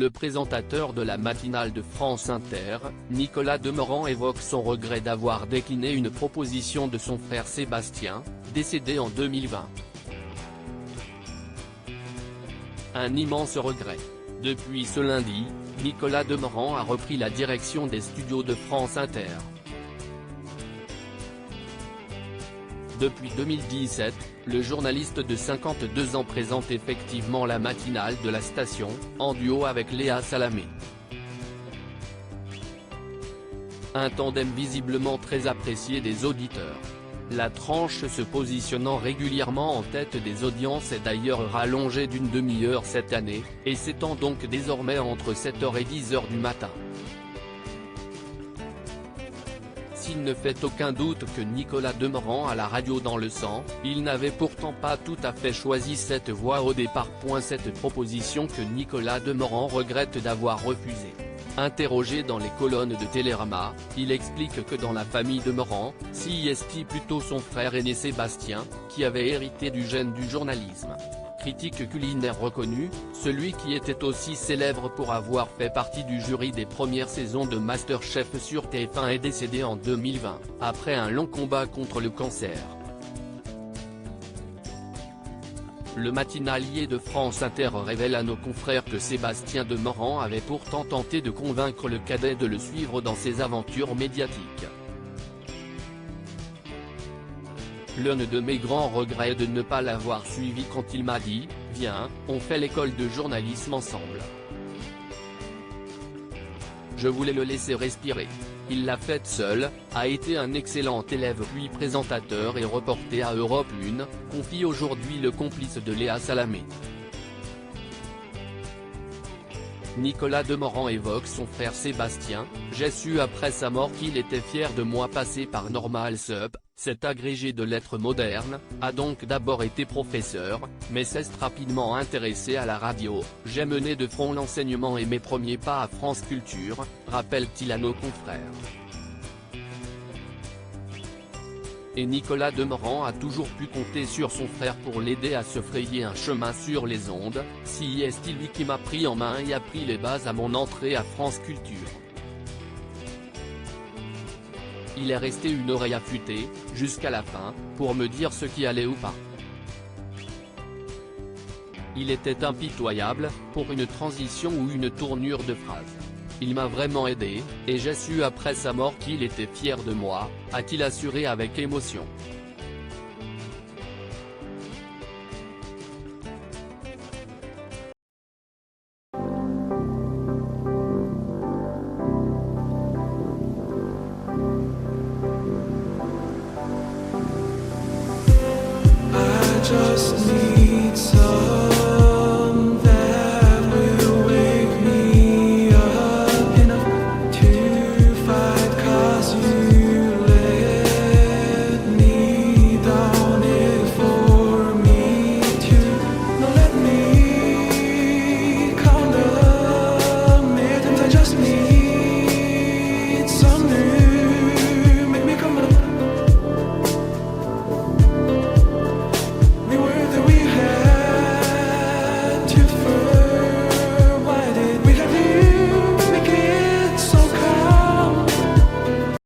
Le présentateur de la matinale de France Inter, Nicolas Demorand évoque son regret d'avoir décliné une proposition de son frère Sébastien, décédé en 2020. Un immense regret. Depuis ce lundi, Nicolas Demorand a repris la direction des studios de France Inter. Depuis 2017, le journaliste de 52 ans présente effectivement la matinale de la station, en duo avec Léa Salamé. Un tandem visiblement très apprécié des auditeurs. La tranche se positionnant régulièrement en tête des audiences est d'ailleurs rallongée d'une demi-heure cette année, et s'étend donc désormais entre 7h et 10h du matin. S'il ne fait aucun doute que Nicolas Demorand a la radio dans le sang, il n'avait pourtant pas tout à fait choisi cette voie au départ. Cette proposition que Nicolas Demorand regrette d'avoir refusée. Interrogé dans les colonnes de Télérama, il explique que dans la famille Demorand, c'est plutôt son frère aîné Sébastien, qui avait hérité du gène du journalisme. Critique culinaire reconnu, celui qui était aussi célèbre pour avoir fait partie du jury des premières saisons de Masterchef sur TF1 est décédé en 2020, après un long combat contre le cancer. Le matinalier de France Inter révèle à nos confrères que Sébastien Demorand avait pourtant tenté de convaincre le cadet de le suivre dans ses aventures médiatiques. L'un de mes grands regrets est de ne pas l'avoir suivi quand il m'a dit « Viens, on fait l'école de journalisme ensemble ». Je voulais le laisser respirer. Il l'a faite seul, a été un excellent élève puis présentateur et reporter à Europe 1, confie aujourd'hui le complice de Léa Salamé. Nicolas Demorand évoque son frère Sébastien. « J'ai su après sa mort qu'il était fier de moi. Passé par Normal Sup, cet agrégé de lettres modernes, a donc d'abord été professeur, mais s'est rapidement intéressé à la radio. J'ai mené de front l'enseignement et mes premiers pas à France Culture », rappelle-t-il à nos confrères. Et Nicolas Demorand a toujours pu compter sur son frère pour l'aider à se frayer un chemin sur les ondes. « C'est lui qui m'a pris en main et a pris les bases à mon entrée à France Culture. Il est resté une oreille affûtée, jusqu'à la fin, pour me dire ce qui allait ou pas. Il était impitoyable, pour une transition ou une tournure de phrase. Il m'a vraiment aidé, et j'ai su après sa mort qu'il était fier de moi », a-t-il assuré avec émotion. I just need some